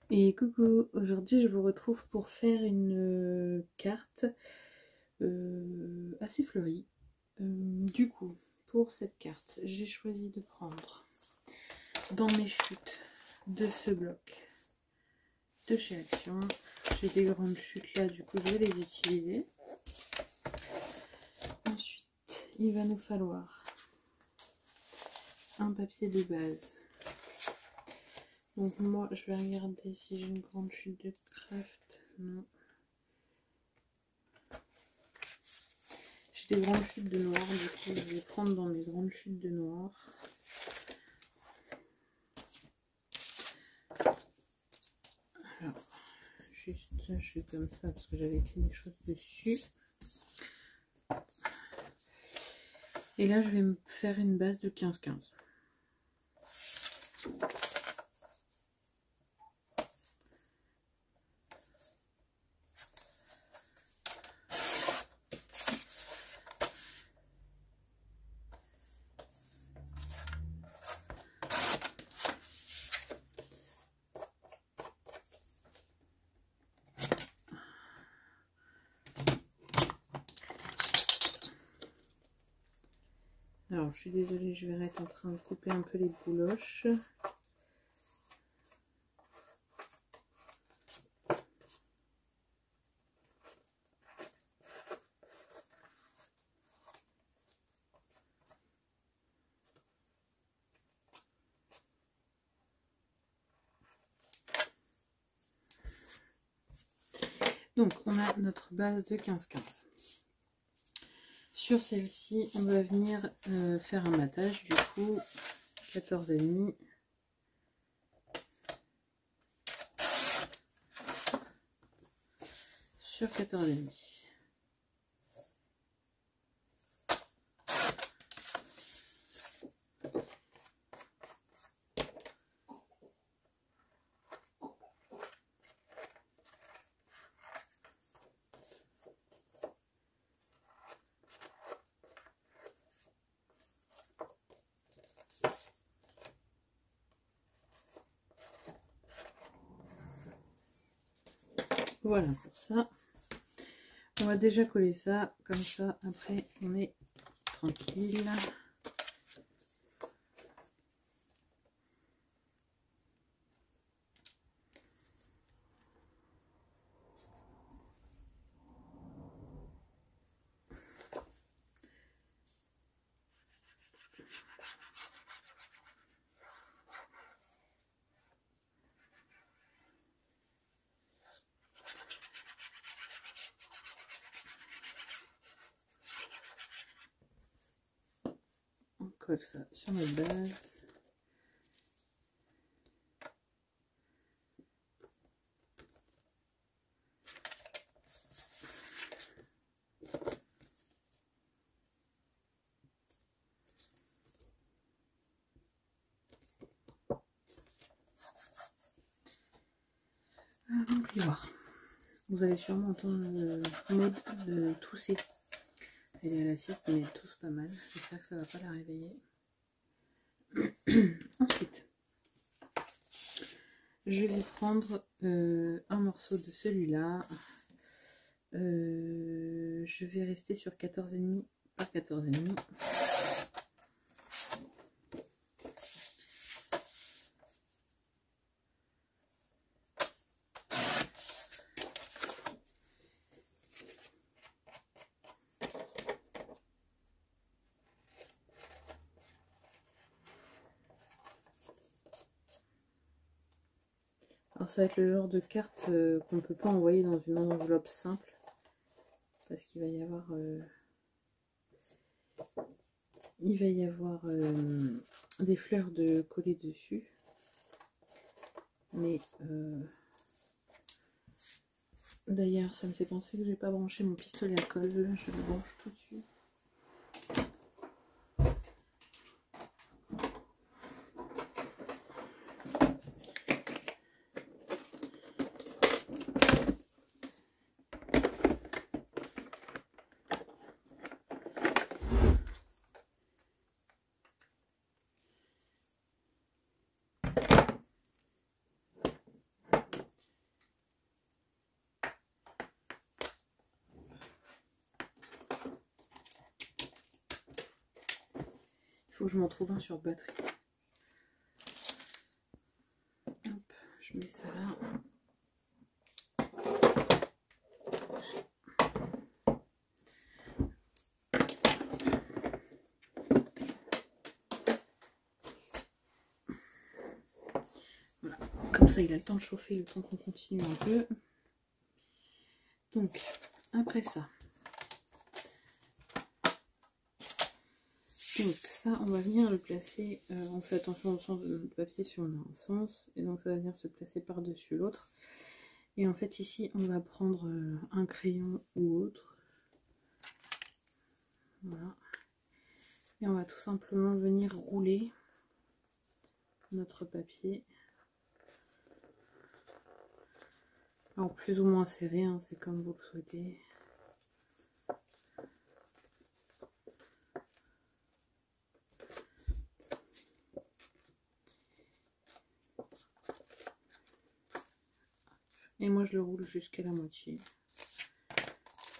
Et coucou, aujourd'hui je vous retrouve pour faire une carte assez fleurie. Du coup, pour cette carte, j'ai choisi de prendre dans mes chutes de ce bloc de chez Action. J'ai des grandes chutes là, du coup je vais les utiliser. Ensuite, il va nous falloir un papier de base. Donc moi je vais regarder si j'ai une grande chute de craft. Non. J'ai des grandes chutes de noir, du coup je vais prendre dans mes grandes chutes de noir. Alors, juste je fais comme ça parce que j'avais écrit des choses dessus. Et là je vais me faire une base de 15-15. Alors je suis désolée, je vais être en train de couper un peu les bouloches. Donc on a notre base de 15-15. Sur celle-ci, on va venir faire un matage, du coup 14,5 sur 14,5. Voilà pour ça. On va déjà coller ça, comme ça après on est tranquille. On colle ça sur notre base. Vous allez sûrement entendre le mode de tousser. Elle est à la sieste mais elle tousse pas mal. J'espère que ça va pas la réveiller. Ensuite, je vais prendre un morceau de celui-là. Je vais rester sur 14,5 par 14,5. Alors ça va être le genre de carte qu'on ne peut pas envoyer dans une enveloppe simple parce qu'il va y avoir des fleurs de coller dessus, mais d'ailleurs ça me fait penser que j'ai pas branché mon pistolet à colle, je le branche tout de suite. faut que je m'en trouve un sur batterie. Hop, je mets ça là. Voilà, comme ça il a le temps de chauffer, le temps qu'on continue un peu. Donc, après ça. Donc ça, on va venir le placer, on fait attention au sens de notre papier si on a un sens, et donc ça va venir se placer par-dessus l'autre. Et en fait ici, on va prendre un crayon ou autre. Voilà. Et on va tout simplement venir rouler notre papier. Alors plus ou moins serré, hein, c'est comme vous le souhaitez. Et moi je le roule jusqu'à la moitié.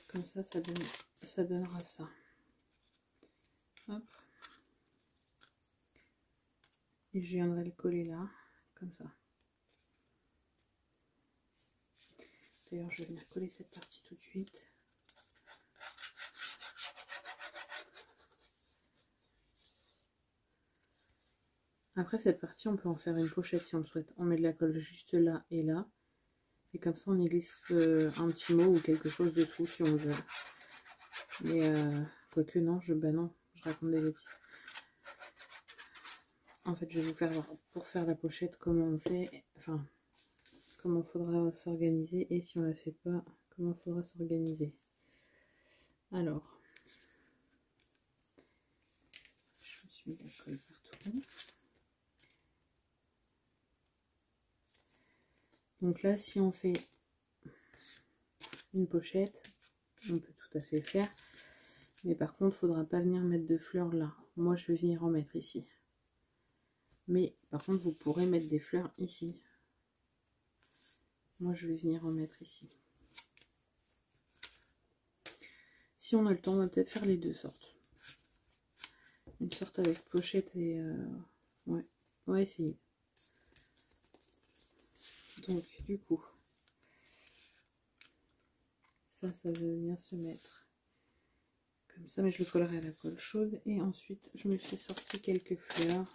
Comme ça, ça donnera ça. Hop. Et je viendrai le coller là, comme ça. D'ailleurs, je vais venir coller cette partie tout de suite. Après cette partie, on peut en faire une pochette si on le souhaite. On met de la colle juste là et là. Et comme ça, on y glisse un petit mot ou quelque chose dessous si on veut. Mais quoique non, bah non, je raconte des bêtises. En fait, je vais vous faire voir pour faire la pochette comment on fait, enfin, comment il faudra s'organiser. Et si on la fait pas, comment il faudra s'organiser. Alors, je me suis mis la colle partout. Donc là, si on fait une pochette, on peut tout à fait le faire. Mais par contre, il ne faudra pas venir mettre de fleurs là. Moi, je vais venir en mettre ici. Mais par contre, vous pourrez mettre des fleurs ici. Moi, je vais venir en mettre ici. Si on a le temps, on va peut-être faire les deux sortes. Une sorte avec pochette et... ouais, on va essayer. Donc, du coup, ça va venir se mettre comme ça, mais je le collerai à la colle chaude. Et ensuite, je me suis sorti quelques fleurs.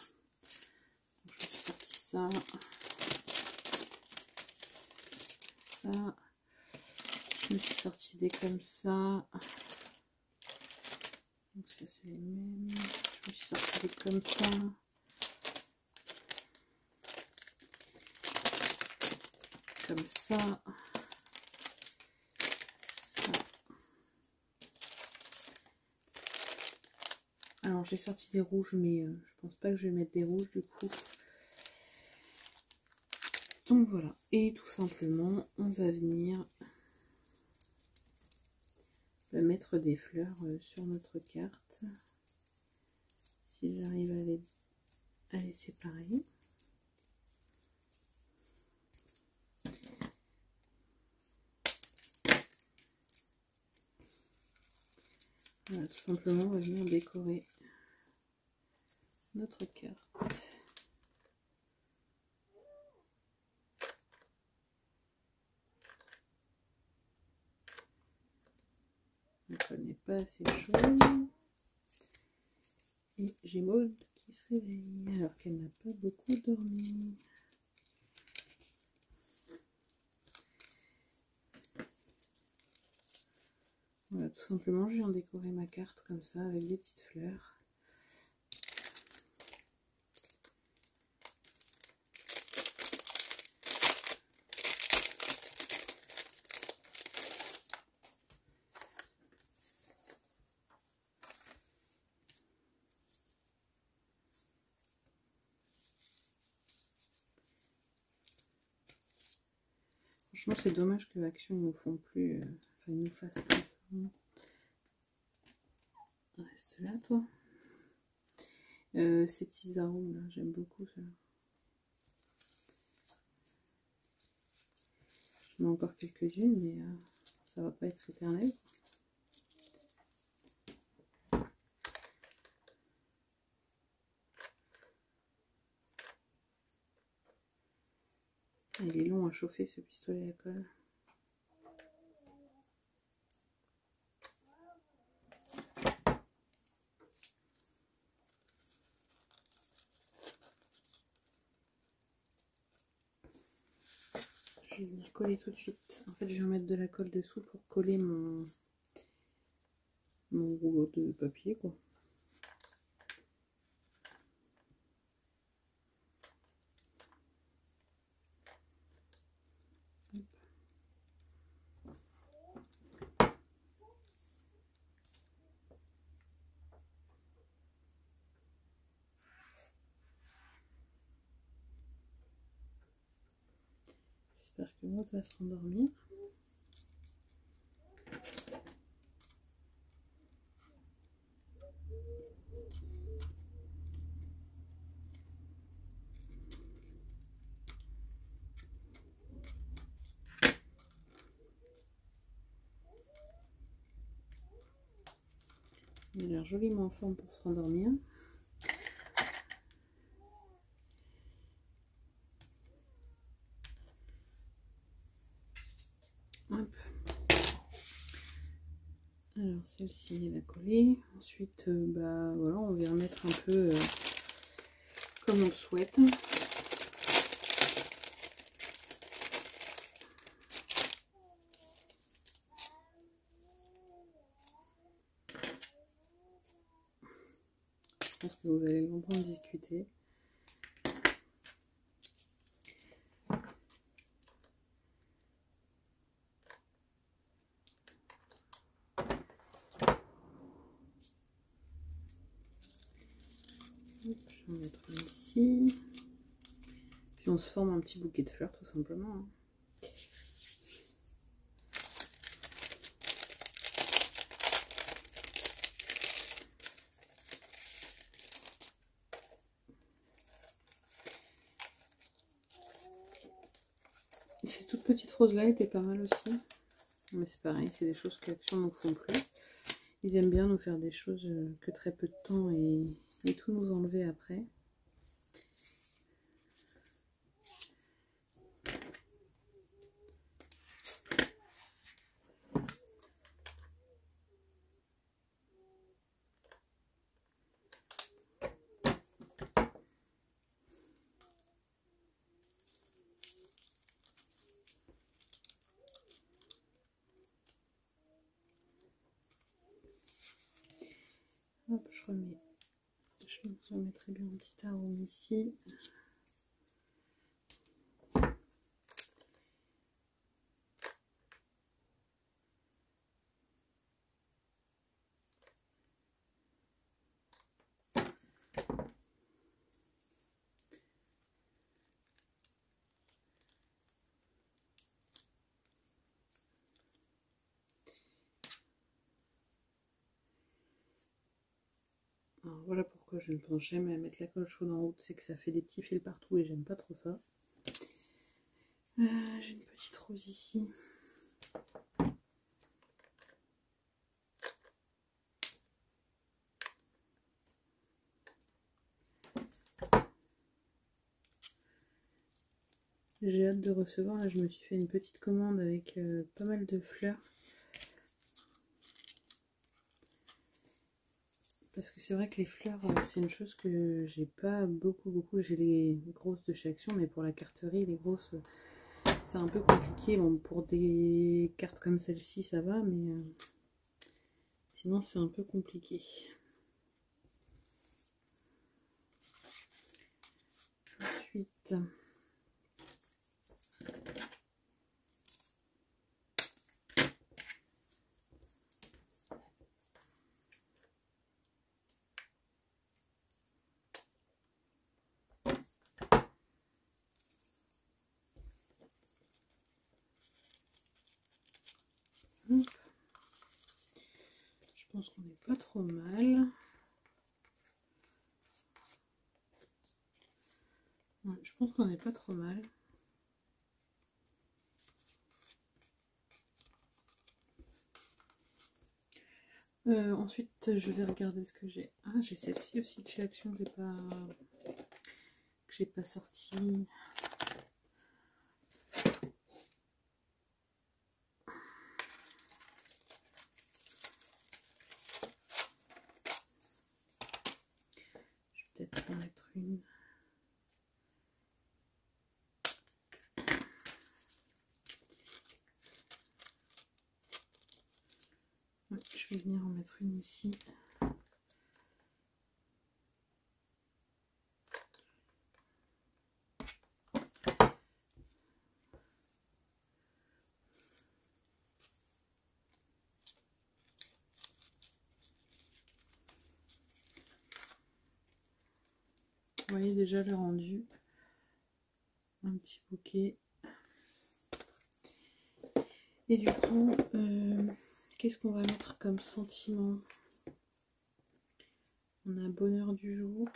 Donc, je me suis sorti ça. Ça. Je me suis sorti des comme ça. Donc, ça, c'est les mêmes. Je me suis sorti des comme ça. Comme ça. Alors j'ai sorti des rouges, mais je pense pas que je vais mettre des rouges du coup. Donc voilà, et tout simplement on va venir mettre des fleurs sur notre carte. Si j'arrive à les séparer. Voilà, tout simplement on va venir décorer notre carte. Donc elle n'est pas assez chaude. Et j'ai Maud qui se réveille alors qu'elle n'a pas beaucoup dormi. Voilà, tout simplement je viens décorer ma carte comme ça avec des petites fleurs. Franchement, c'est dommage que Action ne nous font plus, enfin, ils nous fassent plus. Reste là, toi. Ces petits arômes là, j'aime beaucoup ça. J'en ai encore quelques-unes, mais ça va pas être éternel. Il est long à chauffer ce pistolet à colle. Je vais venir coller tout de suite. En fait, je vais mettre de la colle dessous pour coller mon rouleau de papier, quoi. J'espère que l'autre va se rendormir. Il a l'air joliment en forme pour se rendormir. Hop. Alors celle-ci elle a collé. Ensuite bah voilà, on va remettre un peu comme on le souhaite. Je pense que vous allez l'entendre discuter. Hop, je vais en mettre une ici. Puis on se forme un petit bouquet de fleurs tout simplement. Hein. Ces toutes petites roses là étaient pas mal aussi. Mais c'est pareil, c'est des choses que Action ne font plus. Ils aiment bien nous faire des choses que très peu de temps et tout nous enlever après. Hop, je remettrai bien un petit arôme ici. Alors voilà pourquoi je ne pense jamais à mettre la colle chaude en haut, c'est que ça fait des petits fils partout et j'aime pas trop ça. J'ai une petite rose ici. J'ai hâte de recevoir, là je me suis fait une petite commande avec pas mal de fleurs. Parce que c'est vrai que les fleurs, c'est une chose que j'ai pas beaucoup. J'ai les grosses de chez Action, mais pour la carterie, les grosses, c'est un peu compliqué. Bon, pour des cartes comme celle-ci, ça va, mais sinon, c'est un peu compliqué. Ensuite, je pense qu'on n'est pas trop mal. Ouais, je pense qu'on n'est pas trop mal. Ensuite, je vais regarder ce que j'ai. Ah, j'ai celle-ci aussi de chez Action que j'ai pas sortie. Je vais venir en mettre une ici. Vous voyez déjà le rendu. Un petit bouquet. Et du coup, qu'est-ce qu'on va mettre comme sentiment? On a bonheur du jour.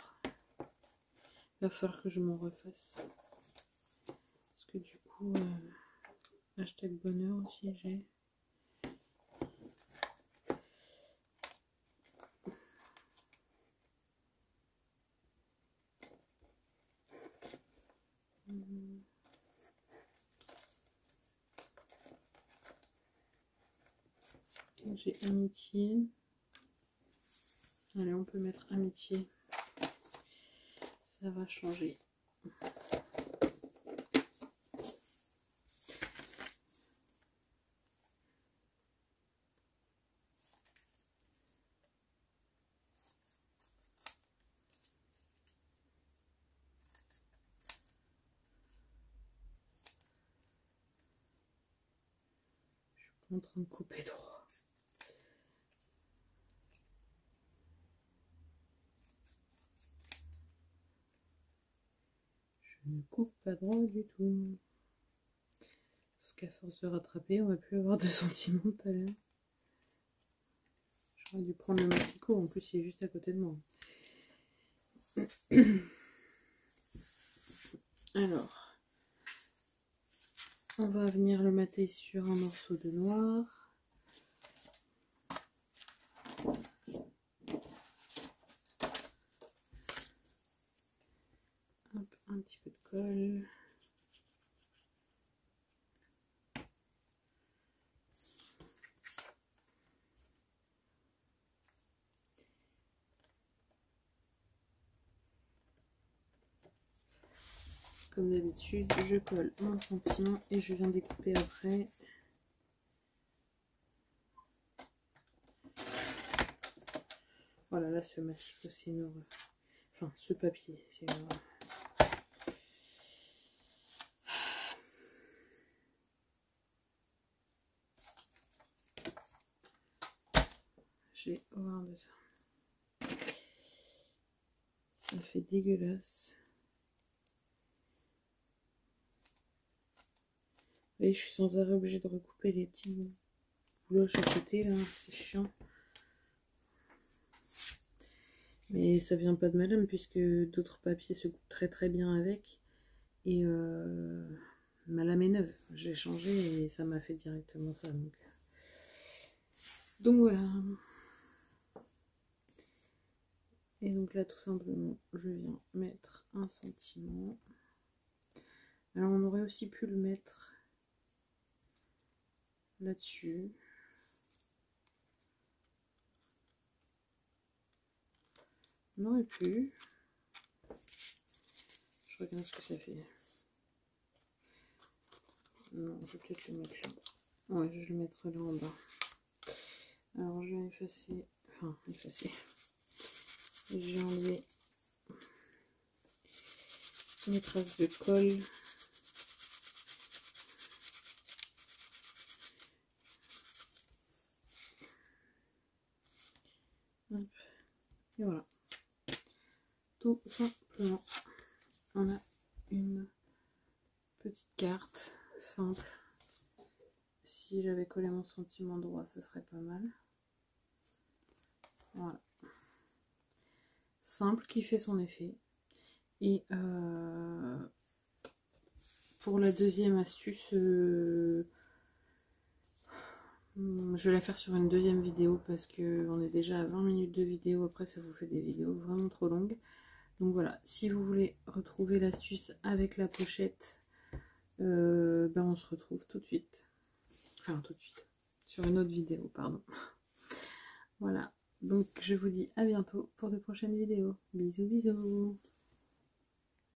Il va falloir que je m'en refasse. Parce que du coup, hashtag bonheur aussi j'ai. J'ai amitié. Allez, on peut mettre amitié. Ça va changer. Je suis pas en train de couper droit. Je ne coupe pas droit du tout. Parce qu'à force de rattraper, on va plus avoir de sentiments tout à l'heure. J'aurais dû prendre le massicot, en plus il est juste à côté de moi. Alors, on va venir le mater sur un morceau de noir. Hop, un petit peu de colle. Comme d'habitude, je colle mon sentiment et je viens découper après. Voilà, là ce massicot c'est une horreur. Enfin, ce papier c'est une horreur. J'ai horreur de ça. Ça fait dégueulasse. Et je suis sans arrêt obligée de recouper les petits bouloches à côté là, c'est chiant. Mais ça vient pas de madame puisque d'autres papiers se coupent très très bien avec. Et ma lame est neuve. J'ai changé et ça m'a fait directement ça. Donc voilà. Et donc là tout simplement je viens mettre un sentiment. Alors on aurait aussi pu le mettre là-dessus. On aurait pu. Je regarde ce que ça fait. Non, je vais peut-être le mettre là. Ouais, je vais le mettre là en bas. Alors je vais effacer. Enfin, effacer. J'ai enlevé mes traces de colle. Hop. Et voilà. Tout simplement. On a une petite carte simple. Si j'avais collé mon sentiment droit, ça serait pas mal. Voilà. Simple qui fait son effet. Et pour la deuxième astuce, je vais la faire sur une deuxième vidéo parce que on est déjà à 20 minutes de vidéo. Après, ça vous fait des vidéos vraiment trop longues. Donc voilà, si vous voulez retrouver l'astuce avec la pochette, ben on se retrouve tout de suite. Enfin, tout de suite. Sur une autre vidéo, pardon. Voilà. Donc je vous dis à bientôt pour de prochaines vidéos. Bisous bisous.